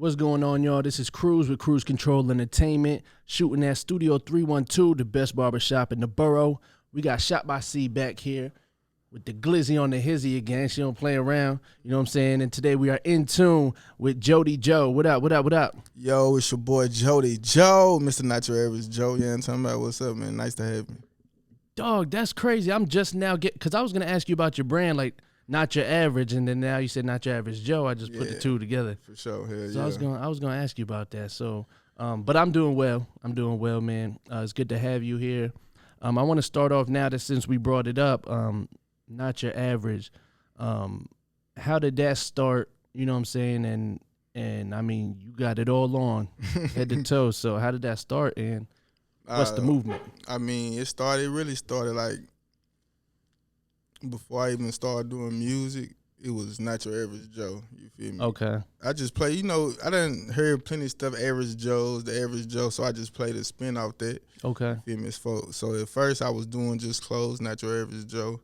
What's going on, y'all? This is Cruz with Cruise Control Entertainment, shooting at Studio 312, the best barbershop in the borough. We got Shot by C back here with the glizzy on the hizzy again. She don't play around, you know what I'm saying? And today we are in tune with Jody Joe. What up, what up, what up? Yo, it's your boy Jody Joe, Mr. Not Your Average Joe. Yeah, I'm talking about what's up, man. Nice to have you. Dog, that's crazy. I'm just now because I was going to ask you about your brand, like, Not Your Average, and then now you said Not Your Average Joe. I just put the two together. For sure, hell so yeah. I was gonna ask you about that. So, but I'm doing well. Man. It's good to have you here. I want to start off now that since we brought it up, Not Your Average. How did that start? You know what I'm saying? And I mean, you got it all on head to toe. So how did that start? And what's the movement? I mean, it really started like before I even started doing music. It was Not Your Average Joe. You feel me? Okay. I just play, I done heard plenty of stuff, Average Joe's, the Average Joe, so I just played a spin off that. Okay. You feel me? So at first I was doing just clothes, Not Your Average Joe.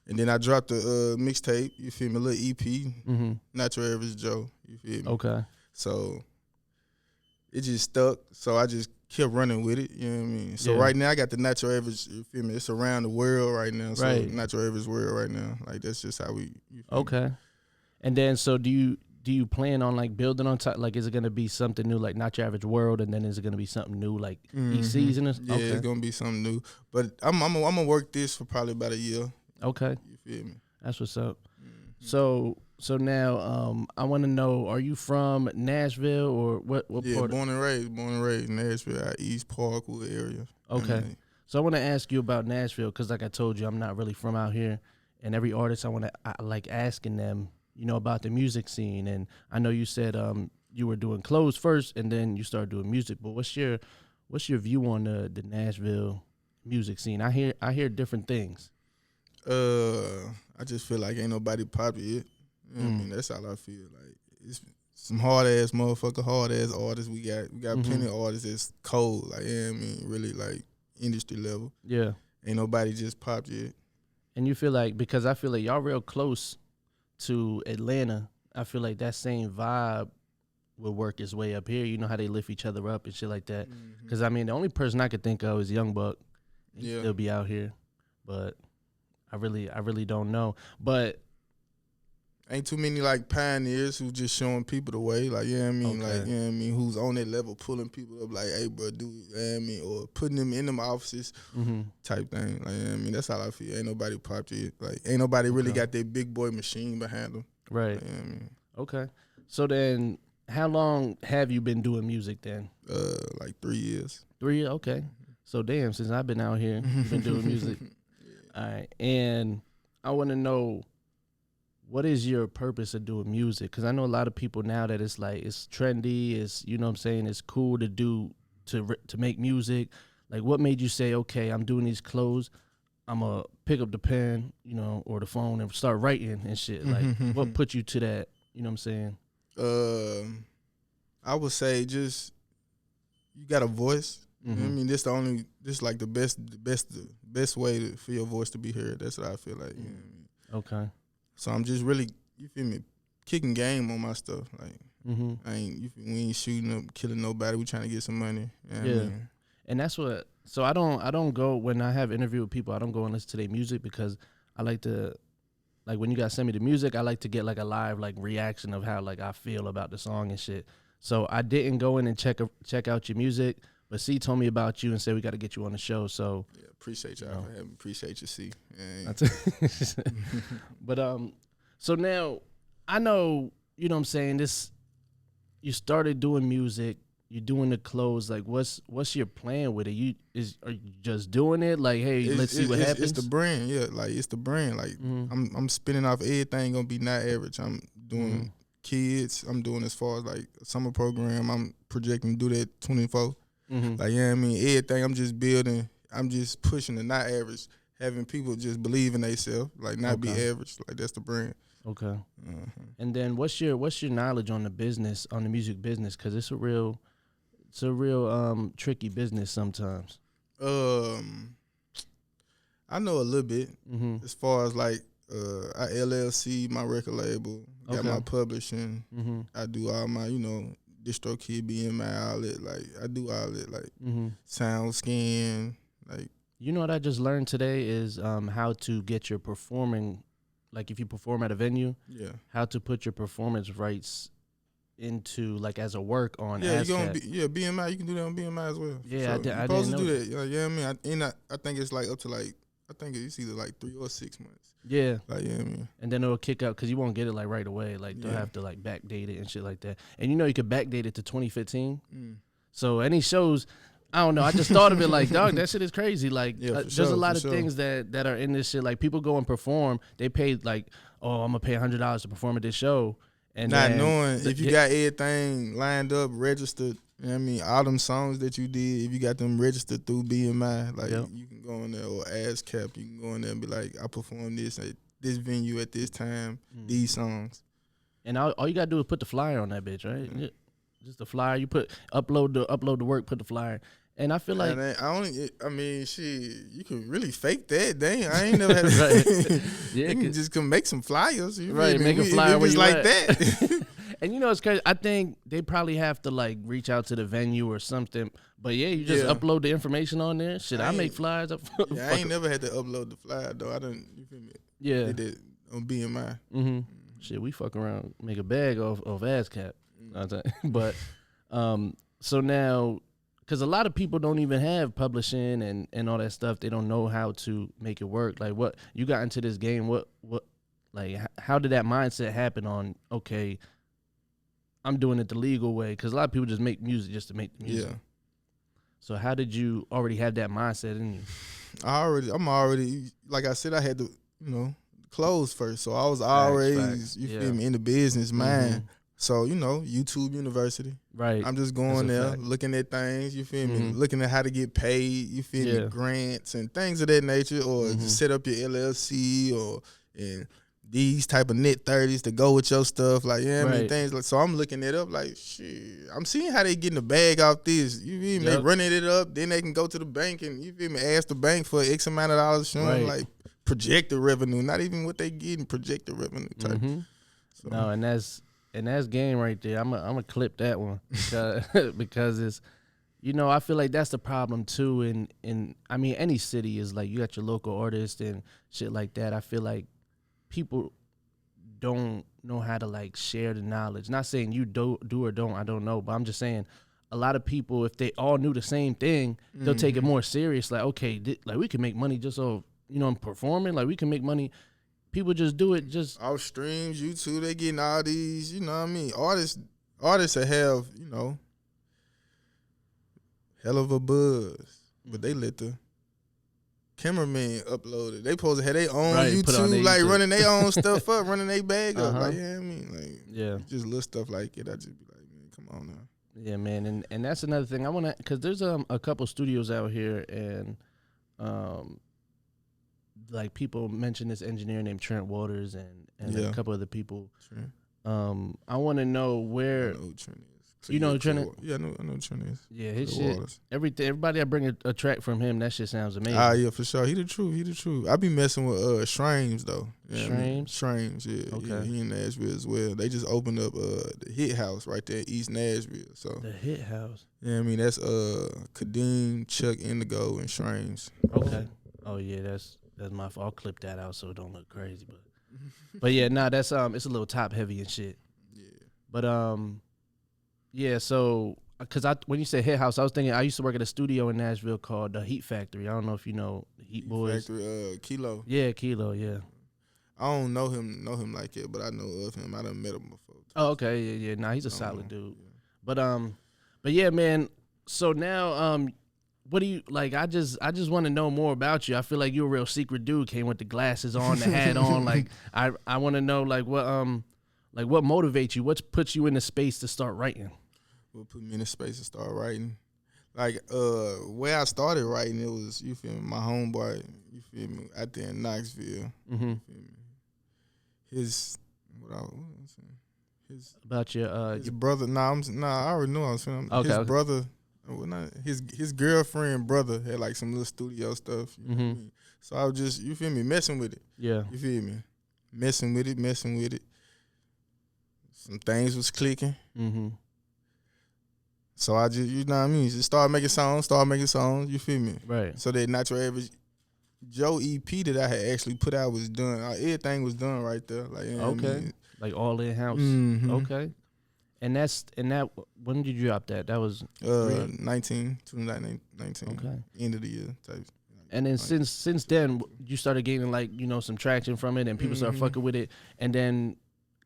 And then I dropped a mixtape, you feel me, a little EP, Not Your Average Joe, you feel me? Okay. So it just stuck, so I just kept running with it, you know what I mean? So right now I got the Not Your Average, you feel me? It's around the world right now, so Not Your Average world right now. Like, that's just how we, you feel me? And then, so do you plan on, like, building on top? Like, is it going to be something new, like Not Your Average World, and then is it going to be something new, like, each season? Yeah, it's going to be something new. But I'm going to work this for probably about a year. Okay. You feel me? That's what's up. So now, I want to know, are you from Nashville or what part? Yeah, born and raised Nashville, East Parkwood area. Okay. So I want to ask you about Nashville because, like I told you, I'm not really from out here. And every artist I like asking them, about the music scene. And I know you said you were doing clothes first and then you started doing music. But what's your view on the Nashville music scene? I hear different things. I just feel like ain't nobody popping yet. You know what I mean? That's all I feel like. It's some hard ass artists we got. We got plenty of artists that's cold, like, really like industry level. Yeah. Ain't nobody just popped yet. And you feel like, because I feel like y'all real close to Atlanta, I feel like that same vibe will work its way up here. You know how they lift each other up and shit like that. Because I mean, the only person I could think of is Young Buck. He'll still be out here, but I really don't know. But ain't too many like pioneers who just showing people the way, like, like, who's on that level, pulling people up, like, hey, bro, do it, or putting them in them offices, type thing. Like, that's how I feel. Ain't nobody popped yet. Like, ain't nobody really got that big boy machine behind them. Right. Like, okay. So then, how long have you been doing music then? Like 3 years. 3 years. Okay. So damn, since I've been out here, you've been doing music. All right, and I want to know, what is your purpose of doing music? Because I know a lot of people now that it's like, it's trendy, it's, you know what I'm saying, it's cool to do, to make music. Like, what made you say, okay, I'm doing these clothes, I'm going to pick up the pen, or the phone and start writing and shit? Like, what put you to that, you know what I'm saying? I would say just, you got a voice. You know what I mean? This like the best way for your voice to be heard. That's what I feel like. You know what I mean? Okay. So I'm just really, you feel me, kicking game on my stuff. Like, we ain't shooting up, killing nobody. We trying to get some money. You know what I mean? And that's what. So I don't go when I have interview with people. I don't go and listen to their music because I like to, like, when you guys send me the music, I like to get like a live like reaction of how like I feel about the song and shit. So I didn't go in and check out your music. But C told me about you and said we got to get you on the show. So yeah, appreciate y'all for having me. Appreciate you, C. But so now I know, you know what I'm saying, you started doing music, you're doing the clothes. Like, what's your plan with it? Are you just doing it? Like, hey, let's see what happens. It's the brand, yeah. Like, it's the brand. Like, I'm spinning off everything gonna be Not Average. I'm doing kids. I'm doing as far as like a summer program. I'm projecting to do that 24. Like, everything I'm just building, I'm just pushing the Not Average, having people just believe in themselves, like, not be average. Like, that's the brand. Okay. And then what's your knowledge on the business, on the music business? Because it's a real tricky business sometimes. I know a little bit as far as like I LLC my record label, got my publishing. I do all my, DistroKid being my outlet. Like I do all it, like sound scan. Like you know what I just learned today is how to get your performing, like if you perform at a venue, how to put your performance rights into like as a work on ASCAP. BMI, you can do that on BMI as well. Yeah, sure. I supposed didn't to know do that. Yeah, I mean, I think it's like up to like, I think it's either like 3 or 6 months. Yeah. Like, I mean. And then it'll kick up because you won't get it like right away. Like they'll have to like backdate it and shit like that. And you know you could backdate it to 2015. So any shows, I don't know. I just thought of it like, dog, that shit is crazy. Like there's a lot of things that are in this shit. Like people go and perform. They pay like, oh, I'm gonna pay $100 to perform at this show. And not knowing if you got everything lined up, registered, you know what I mean, all them songs that you did, if you got them registered through BMI, like you can go in there, or ASCAP, you can go in there and be like, I performed this at this venue at this time, these songs. And all you gotta do is put the flyer on that bitch, right? Just the flyer. You upload the work, put the flyer. And I feel like shit, you can really fake that. Dang, I ain't never had to. You can just come make some flyers. Make a flyer where you like at. that. And you know it's crazy. I think they probably have to like reach out to the venue or something. But you just upload the information on there. Shit, I make flyers. I ain't never had to upload the flyer though. I don't. You feel me? Yeah. Did it on BMI. Shit, we fuck around, make a bag of ASCAP. But so now. Because a lot of people don't even have publishing and all that stuff. They don't know how to make it work. Like what you got into this game, what like how did that mindset happen on, okay, I'm doing it the legal way? Because a lot of people just make music just to make the music. Yeah. So how did you already have that mindset in you? I'm already, like I said, I had to, clothes first. So I was always, feel me, in the business mind. So, YouTube University. Right. I'm just going there, looking at things, you feel me? Looking at how to get paid, you feel me? Grants and things of that nature, or just set up your LLC and these type of net 30s to go with your stuff. Like, I mean, things like, so I'm looking it up like, shit, I'm seeing how they getting the bag off this. You feel me? They running it up, then they can go to the bank and, you feel me, ask the bank for X amount of dollars, showing like projected revenue, not even what they getting, projected revenue type. So. No, and that's game right there. I'm gonna clip that one because it's, I feel like that's the problem too. In I mean, any city is like you got your local artists and shit like that. I feel like people don't know how to like share the knowledge. Not saying you do or don't. I don't know, but I'm just saying a lot of people, if they all knew the same thing, they'll take it more serious. Like, okay, like we can make money just so I'm performing. Like we can make money. People just do it just off streams, YouTube. They getting all these, you know what I mean? Artists that have, hell of a buzz, but they let the cameraman upload it. They supposed to have their own YouTube, like YouTube. Running their own stuff up, running their bag up. Like, I mean, like, just little stuff like it. I just be like, man, come on now. Yeah, man, and that's another thing I want to, because there's a couple studios out here, and like people mention this engineer named Trent Waters and a couple other people. I want to know where. I know who Trent is. So you know who Trent is? Yeah, I know who Trent is. Yeah, his shit. Everybody I bring a track from him, that shit sounds amazing. Yeah, for sure. He the truth. I be messing with Shrames though. Shrames, yeah. Okay. Yeah, he in Nashville as well. They just opened up the Hit House right there in East Nashville. So the Hit House. Yeah, I mean that's Kadeem, Chuck Indigo, and Shrames. Okay. Oh yeah, that's my fault. I'll clip that out so it don't look crazy, but yeah, that's it's a little top heavy and shit. Yeah. But yeah, so because when you said Hit House, I was thinking I used to work at a studio in Nashville called the Heat Factory. I don't know if you know the Heat Boys. Factory, Kilo. Yeah, Kilo. Yeah. I don't know him like that, but I know of him. I done met him before. Oh, okay, yeah. Nah, he's a solid dude. Yeah. But yeah, man. So now what do you like? I just want to know more about you. I feel like you're a real secret dude. Came with the glasses on, the hat on. Like I want to know what motivates you. What puts you in the space to start writing? What put me in the space to start writing? Like where I started writing, it was, you feel me, my homeboy, you feel me, out there in Knoxville. Mm-hmm. You feel me? His about your brother. I already knew I was feeling. Okay, his brother. Well, not his girlfriend brother had like some little studio stuff. You know what I mean? So I was just, you feel me, messing with it. Yeah. You feel me? messing with it. Some things was clicking. Mm-hmm. So I just, you know what I mean, just start making songs, you feel me? Right. So that Not Your Average Joe EP that I had actually put out was done. Everything was done right there. Like, you know what I mean? Like all in house. Mm-hmm. Okay. And that when did you drop that? That was 2019. Okay. End of the year type. And then since then you started getting like, some traction from it and people start fucking with it. And then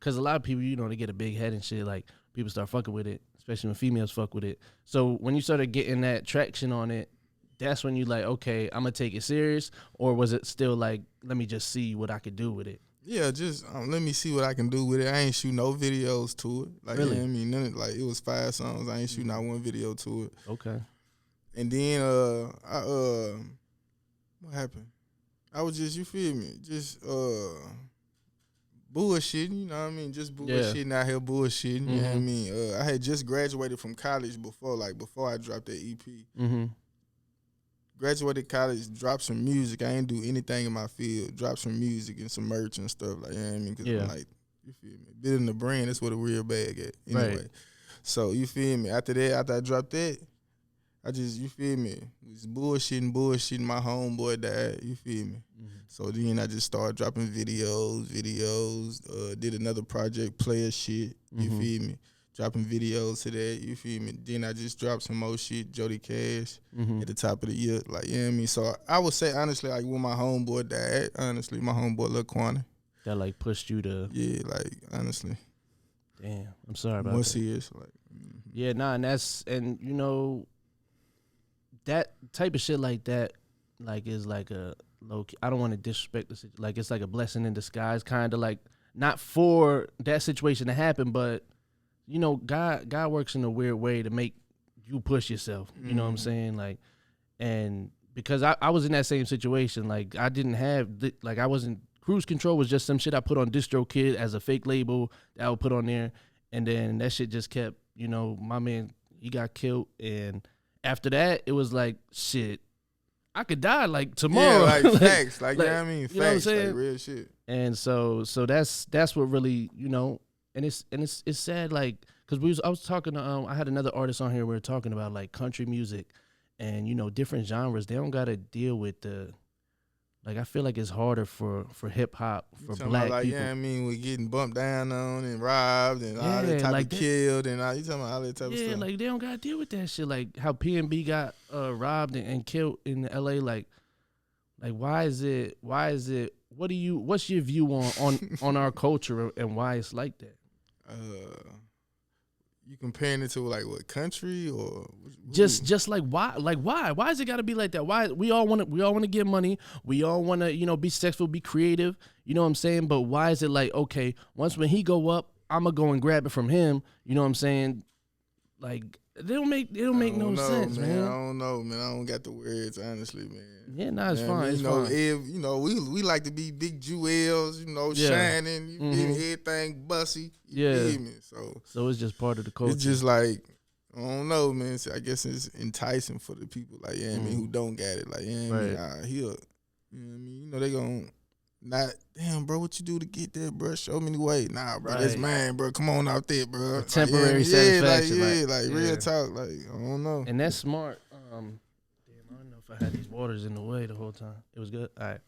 cuz a lot of people, they get a big head and shit, like people start fucking with it, especially when females fuck with it. So when you started getting that traction on it, that's when you like, okay, I'm gonna take it serious, or was it still like, let me just see what I could do with it? Yeah, just let me see what I can do with it. I ain't shoot no videos to it. Like, really? You know what I mean, like it was 5 songs. I ain't shoot not one video to it. Okay. And then what happened? I was just, you feel me, just bullshitting. You know what I mean? Just bullshitting out here, bullshitting. You know what I mean? I had just graduated from college before I dropped that EP. Mm-hmm. Graduated college, dropped some music. I ain't do anything in my field. Dropped some music and some merch and stuff. Like, you know what I mean? Because I'm like, you feel me? Building the brand, that's what a real bag at. Anyway. Right. So, you feel me? After I dropped that, I just, you feel me? Was bullshitting. My homeboy died. You feel me? Mm-hmm. So then I just started dropping videos. Did another project, player shit. You feel me? Dropping videos to that, you feel me? Then I just dropped some more shit, Jody Cash, at the top of the year. Like, you know what I mean? So I would say, honestly, like, when my homeboy died, honestly, my homeboy Lil Quanah. That, like, pushed you to... Yeah, like, honestly. Damn, I'm sorry about more that. Serious. Like, Yeah, nah, and that type of shit like that, like, is like a low-key... I don't want to disrespect the situation. Like, it's like a blessing in disguise, kind of like, not for that situation to happen, but... God works in a weird way to make you push yourself. You know what I'm saying? Like, and because I was in that same situation, like I didn't have, I wasn't, Cruise Control was just some shit I put on DistroKid as a fake label that I would put on there. And then that shit just kept, my man, he got killed. And after that, it was like, shit, I could die like tomorrow. Yeah, like facts. Like, you know what I mean? You know what I'm facts, saying? like real shit. And so that's what really, and it's sad, like, because I was talking to I had another artist on here. We were talking about like country music, and different genres. They don't gotta deal with the, like, I feel like it's harder for hip hop for black about, like, people. Yeah, I mean, we're getting bumped down on and robbed and all that type of killed and all. You talking about all that type of stuff? Yeah, like they don't gotta deal with that shit. Like how P&B got robbed and killed in L.A. Like why is it? What's your view on our culture and why it's like that? You comparing it to like what, country or just like why is it got to be like that? Why we all want to get money, we all want to be successful, be creative, you know what I'm saying? But why is it like, okay, once when he go up, I'm gonna go and grab it from him, you know what I'm saying? Like it don't make no sense, man. I don't know, man. I don't got the words, honestly, man. Yeah, nah, it's fine. It's fine. We like to be big jewels, shining, you feel me? Everything bussy, you feel me? So it's just part of the culture. It's just like, I don't know, man. So I guess it's enticing for the people, like, I mean, who don't got it. Like, they gon' not, damn, bro, what you do to get that, bro? Show me the way. Nah, bro, that's mine, bro. Come on out there, bro. Temporary satisfaction. Real talk. Like, I don't know. And that's smart. Damn, I don't know if I had these waters in the way the whole time. It was good. All right.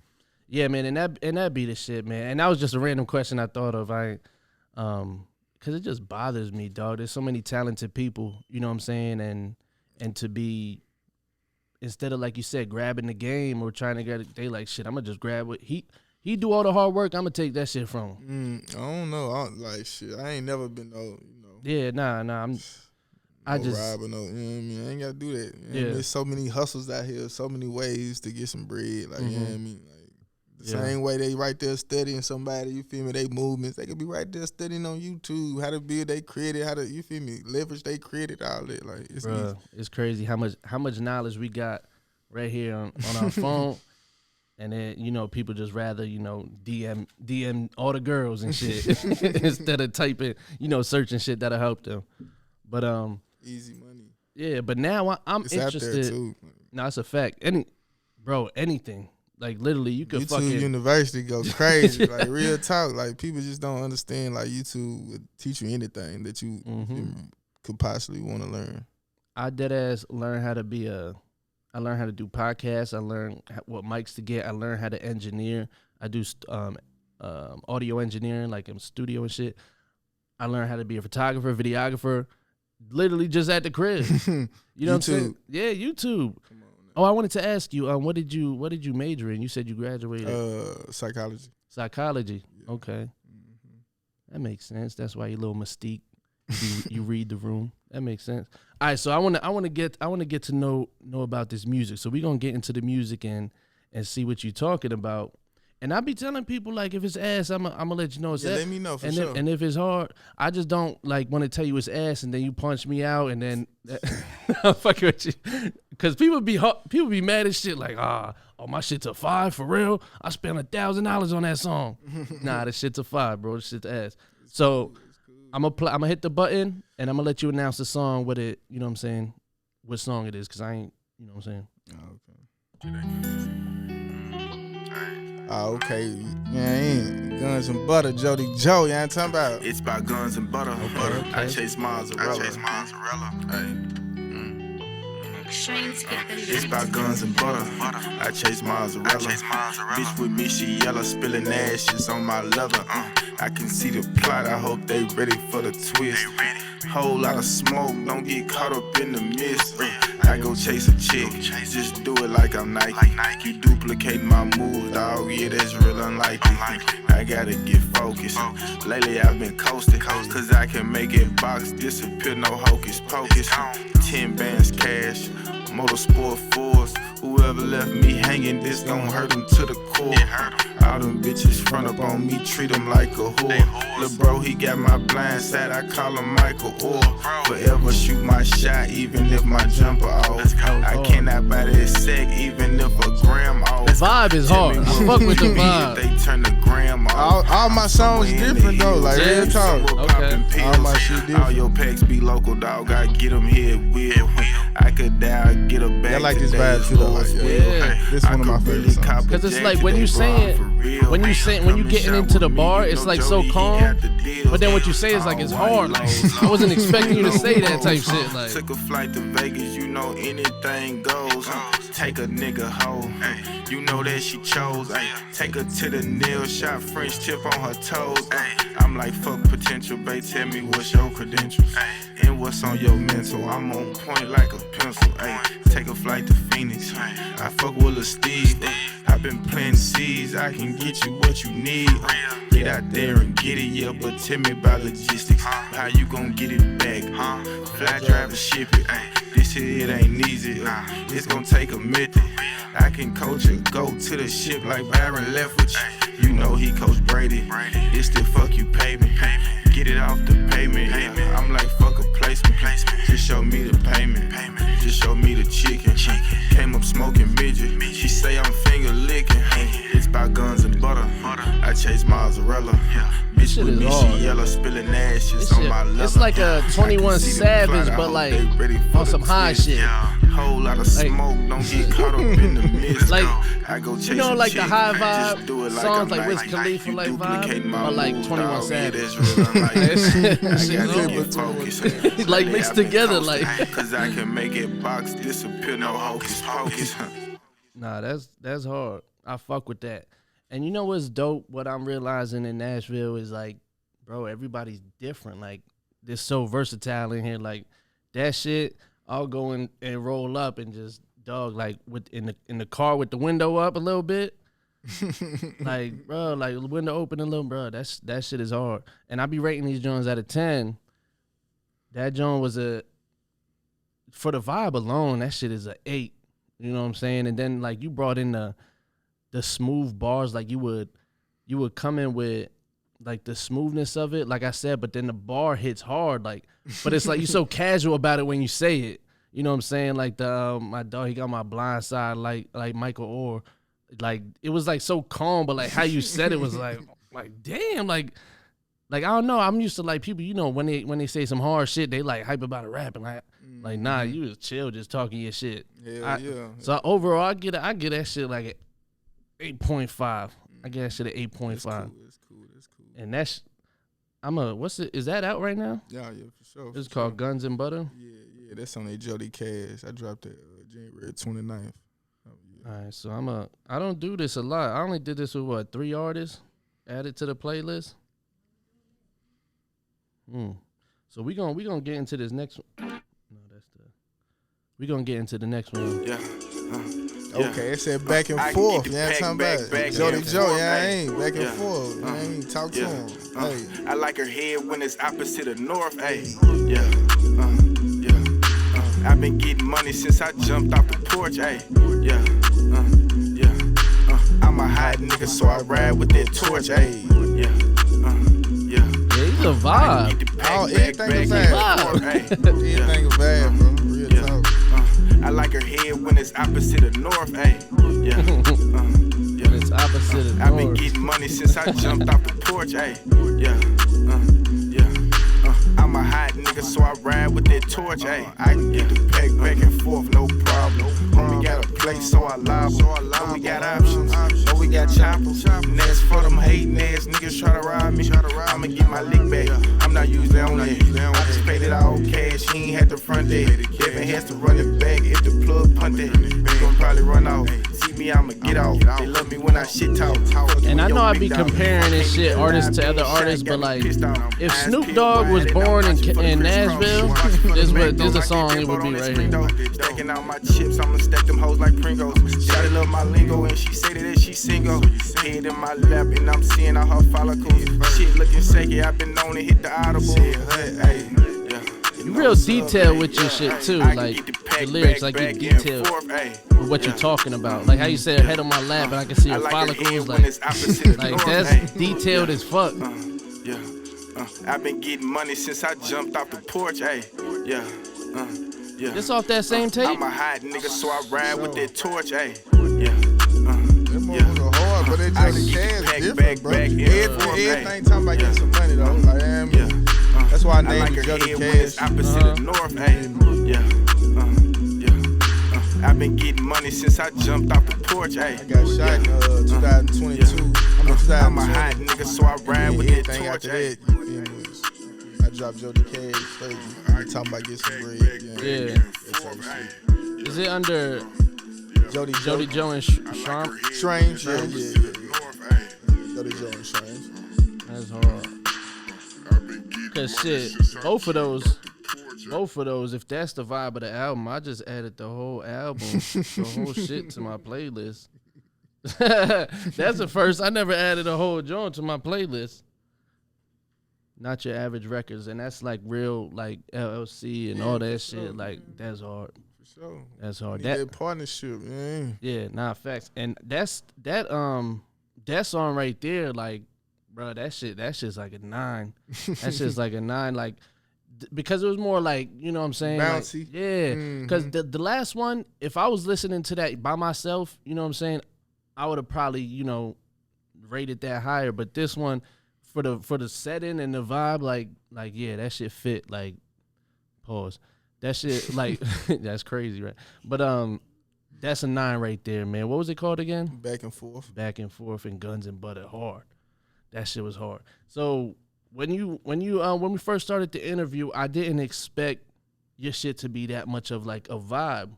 Yeah, man, and that be the shit, man. And that was just a random question I thought of. Cause it just bothers me, dog. There's so many talented people, you know what I'm saying? And to be, instead of, like you said, grabbing the game or trying to get it, they like, shit, I'm gonna just grab what he do all the hard work, I'm gonna take that shit from him. I don't know. I ain't never been Yeah, nah. I just robbing, you know what I mean? I ain't gotta do that. Yeah. There's so many hustles out here, so many ways to get some bread. Like, you know what I mean? Like, the same way they right there studying somebody, you feel me, they movements, they could be right there studying on YouTube how to build they credit, how to, you feel me, leverage they credit, all that. Like, it's easy. It's crazy how much knowledge we got right here on our phone. And then, people just rather, DM all the girls and shit instead of typing, searching shit that'll help them. But easy money. Yeah, but now I'm it's interested. Out there too. No, it's a fact. Anything. Like literally, you could YouTube fucking University go crazy. Like real talk. Like people just don't understand. Like YouTube would teach you anything that you could possibly want to learn. I deadass learned how to be I learned how to do podcasts. I learned what mics to get. I learned how to engineer. I do audio engineering, like in studio and shit. I learned how to be a photographer, videographer, literally just at the crib. You know what I'm saying? Yeah, YouTube. Come on, oh, I wanted to ask you, what did you major in? You said you graduated psychology. Psychology. Yeah. Okay. That makes sense. That's why your little mystique. You read the room. That makes sense. All right, so I want to get to know about this music. So we're gonna get into the music and see what you're talking about. And I be telling people, like, if it's ass, I'm gonna let you know it's ass. Let me know for and sure. And if it's hard, I just don't like want to tell you it's ass, and then you punch me out, and then I'm fucking with you. Cause people be mad as shit, like, oh my shit's a 5 for real. I spent $1,000 on that song. Nah, this shit's a 5, bro. This shit's ass. So I'm gonna hit the button, and I'm gonna let you announce the song with it. You know what I'm saying? What song it is? Cause I ain't. You know what I'm saying? Okay, man, Guns and Butter, Jody Joe, you ain't talking about. It's about guns and butter. Okay. I chase mozzarella. It's about guns and butter. I chase mozzarella. Bitch with me, she yellow, spilling ashes on my leather. I can see the plot. I hope they ready for the twist. Whole lot of smoke, don't get caught up in the mist. I go chase a chick, just do it like I'm Nike. You duplicate my moves, dog, yeah, that's real unlikely. I gotta get focused. Lately I've been coasting, cause I can make it box disappear, no hocus pocus. 10 bands cash, motorsport Fords. Whoever left me hanging, this gon' hurt them to the core. All them bitches front up on me, treat them like a whore. Lil' bro, he got my blind side, I call him Michael Orr. Forever shoot my shot, even if my jumper off. I cannot buy that sack, even if a gram off. The vibe is hard. I fuck with the vibe. They turn the gram off. All my songs different though, like real talk. Okay. All my shit different. All your packs be local, dog. I get them here at will. I could die, get a bag. I like this vibe too though. Like, yeah. This one of my favorite songs. Cause it's like when you getting into the bar, it's like so calm. But then what you say is like it's hard. Like I wasn't expecting you to say that type shit. Like took a flight to Vegas, you know anything goes. Take a nigga hoe, you know that she chose. Take her to the nail shop, French tip on her toes. I'm like fuck potential, babe. Tell me what's your credentials and what's on your mental. I'm on point like a pencil. Take a flight to Phoenix. I fuck with Lil' Steve. I've been planting seeds. I can get you what you need. Get out there and get it, yeah. But tell me about logistics. How you gon' get it back? Fly driver ship it. This shit it ain't easy. It's gon' take a method. I can coach and go to the ship like Byron Leftwich. You know he coach Brady. It's the fuck you pay me. Get it off the payment. I'm like fuck a placement. Just show me the payment. Just show me the chicken. Came up smoking midget. She say I'm finger licking. It's about guns and butter. I chase mozzarella. Bitch with me, she yellow, spilling ashes on my leather. It's like a 21 Savage, but like on some high shit. Whole lot of smoke, don't get caught up in the mist. Like, I go chase you know, like the high vibe like songs, like Wiz Khalifa, like vibe, but like 21 Savage. Like mixed together, like. Cause I can make it box disappear, no hocus pocus. Nah, that's hard. I fuck with that. And you know what's dope? What I'm realizing in Nashville is like, bro, everybody's different. Like, they're so versatile in here. Like, that shit, I'll go in and roll up and just dog like in the car with the window up a little bit. Like, bro, like the window open a little, bro. That shit is hard. And I be rating these joints out of 10. That joint was for the vibe alone, that shit is a 8. You know what I'm saying? And then like you brought in the smooth bars, like you would come in with like the smoothness of it, like I said, but then the bar hits hard, like, but it's like you're so casual about it when you say it. You know what I'm saying? Like the my dog, he got my blind side, like Michael Orr. Like it was like so calm, but like how you said it was like damn, like I don't know. I'm used to like people, you know, when they say some hard shit, they like hype about a rap and like nah, you was chill, just talking your shit. Yeah. So overall, I get that shit like 8.5. I guess shit at 8.5. That's cool. And that's what's it? Is that out right now? Yeah, for sure. It's called Guns and Butter. Yeah, that's on that Jody Cash. I dropped it January 29th. Oh, yeah. All right, so I don't do this a lot. I only did this with 3 artists added to the playlist. So we gonna get into this next one. No, we gonna get into the next one. Yeah. Okay, it said back and forth. You know what I'm talking about? Jody Joe, I ain't back and forth. I ain't talk to him. Hey. I like her head when it's opposite of north. Hey, I've been getting money since I jumped off the porch. Hey, I'm a hot nigga, so I ride with that torch. Hey, He's a vibe. Everything a vibe. Everything a vibe, bro. Real talk. I like her head when it's opposite of north. Hey, It's opposite of I've been north. getting money since I jumped off the porch. Hey, I'm a hot nigga, so I ride with that torch. Hey, I can get the pack back and forth, no problem. Homie got a place, so I live. Know we got options, know we got choppers. And that's for them hating ass niggas try to rob me. I'ma get my lick back. I'm not usually on that. I just paid it all cash. He ain't had the front day. Devin has to run it back if the plug punt it. We gon' probably run off. See me, I'ma get off. They love me when I shit talk. And I know I be comparing this shit artists to other artists, but like if Snoop Dogg was born in Nashville, this is a song it would be right here. Stacking out my chips, I'ma stack them hoes like Pringles. Shawty love my lingo and she say that she single. Head in my lap and I'm seeing all her follicles. Shit looking shaky, I've been known to hit the audible. You real detailed with your shit too, like the lyrics, like you detailed with what you're talking about. Like how you said head on my lap and I can see your follicles, like that's detailed as fuck. I've been getting money since I jumped off the porch. Hey, This off that same tape? I'm a hot nigga, so I ride with that torch. Hey, That motherfucker hard, but that Jody Cash different, bro. Everything talking about getting some money though. Like, that's why I named it Jody Cash. Opposite of north. Hey, I've been getting money since I jumped off the porch. Hey, I got shot in 2022. I'm a hot nigga, so I ride with that torch. After that, you feel me? I dropped Jody Cash. Straight. I talking about getting some bread. Yeah. Is it under Jody Joe and Sharp? Strange. Yeah. Jody Joe and Strange. That's hard. Cause shit, both of those, if that's the vibe of the album, I just added the whole album, the whole shit to my playlist. That's the first. I never added a whole joint to my playlist. Not Your Average Records, and that's like real, like LLC and all that shit. Like that's hard. For sure. That's hard. That partnership, man. Yeah, facts. And that song right there, like, bro, that shit's like a 9. That shit's like a 9, like, because it was more like, you know what I'm saying? Bouncy. Like, yeah, because the last one, if I was listening to that by myself, you know what I'm saying, I would have probably, you know, rated that higher. But this one, for the setting and the vibe, like yeah, that shit fit. Like, pause. That shit, like, that's crazy, right? But that's a 9 right there, man. What was it called again? Back and Forth. Back and Forth and Guns and Butter, hard. That shit was hard. So when we first started the interview, I didn't expect your shit to be that much of like a vibe.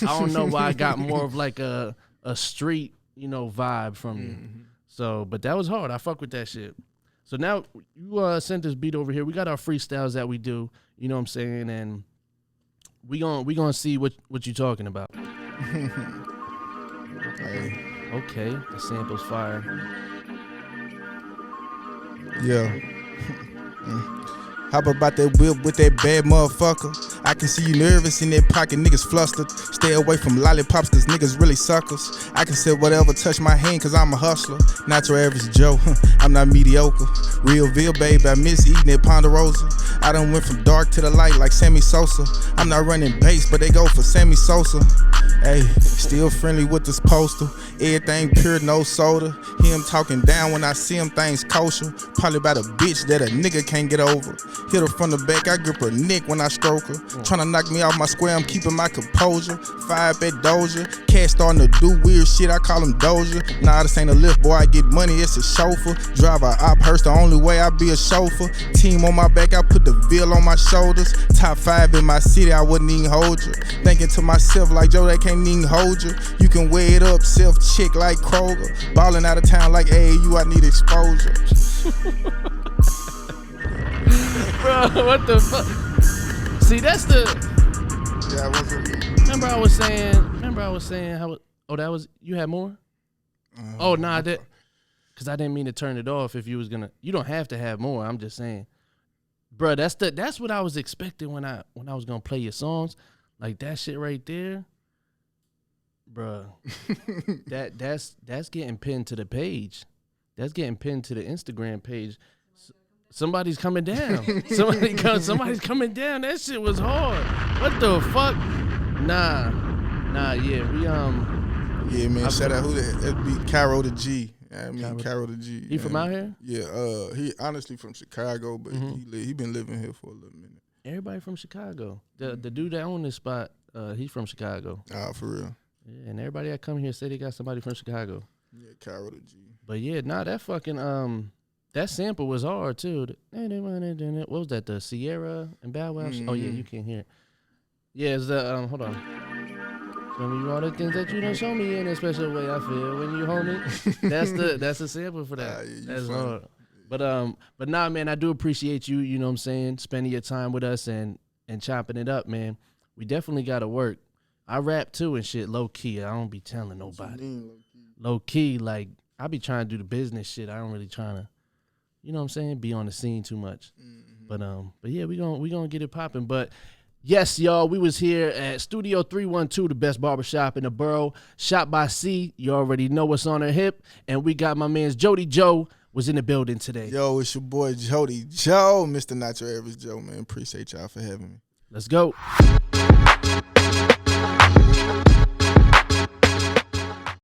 I don't know why I got more of like a street, you know, vibe from you. So, but that was hard. I fuck with that shit. So now you sent this beat over here. We got our freestyles that we do. You know what I'm saying? And we gonna see what you talking about. Okay, the sample's fire. Yeah. Hop about that whip with that bad motherfucker. I can see you nervous in that pocket, niggas flustered. Stay away from lollipops, cause niggas really suckers. I can say whatever, touch my hand, cause I'm a hustler. Not your average Joe, I'm not mediocre. Realville, babe, I miss eating that Ponderosa. I done went from dark to the light like Sammy Sosa. I'm not running bass, but they go for Sammy Sosa. Hey, still friendly with this poster. Everything pure, no soda. Hear him talking down when I see him, things kosher. Probably about a bitch that a nigga can't get over. Hit her from the back, I grip her neck when I stroke her. Tryna knock me off my square, I'm keeping my composure. 5 at Doja, cat starting to do weird shit, I call him Doja. Nah, this ain't a lift, boy, I get money, it's a chauffeur. Drive a op hearse, the only way I be a chauffeur. Team on my back, I put the veil on my shoulders. Top 5 in my city, I wouldn't even hold you. Thinking to myself like, Joe, they can't even hold you. You can weigh it up, self-chick like Kroger. Ballin' out of town like AAU, I need exposure. Bro, what the fuck? See, that's the. Yeah, it wasn't me. Remember I was saying how. Oh, that was you had more. Oh nah, I did. Cause I didn't mean to turn it off. If you was gonna, you don't have to have more. I'm just saying, bro. That's what I was expecting when I was gonna play your songs, like that shit right there, bro. that's getting pinned to the page. That's getting pinned to the Instagram page. Somebody's coming down. Somebody's coming down. That shit was hard. What the fuck? Nah, yeah, we Yeah, man. Shout out who that? That'd be Caro the G. I mean, Caro the G. He from out here? Yeah. He honestly from Chicago, but he been living here for a little minute. Everybody from Chicago. The dude that owned this spot, he's from Chicago. Ah, for real. Yeah, and everybody that come here say they got somebody from Chicago. Yeah, Caro the G. But yeah, that fucking that sample was hard too. What was that? The Sierra and Bow Wow? Oh yeah, you can't hear it. Yeah, it's the hold on. Show me all the things that you done show me in a special way I feel when you hold me. That's the sample for that. Yeah, that's funny. hard. But nah, man, I do appreciate you, you know what I'm saying, spending your time with us and chopping it up, man. We definitely gotta work. I rap too and shit, low key. I don't be telling nobody. Low key, like I be trying to do the business shit. I don't really trying to, you know what I'm saying, be on the scene too much. But yeah, we gonna get it popping. But yes, y'all, we was here at Studio 312, the best barbershop in the borough. Shot by C. You already know what's on her hip. And we got my man's Jody Joe was in the building today. Yo, it's your boy Jody Joe, Mr. Not Your Average Joe, man. Appreciate y'all for having me. Let's go.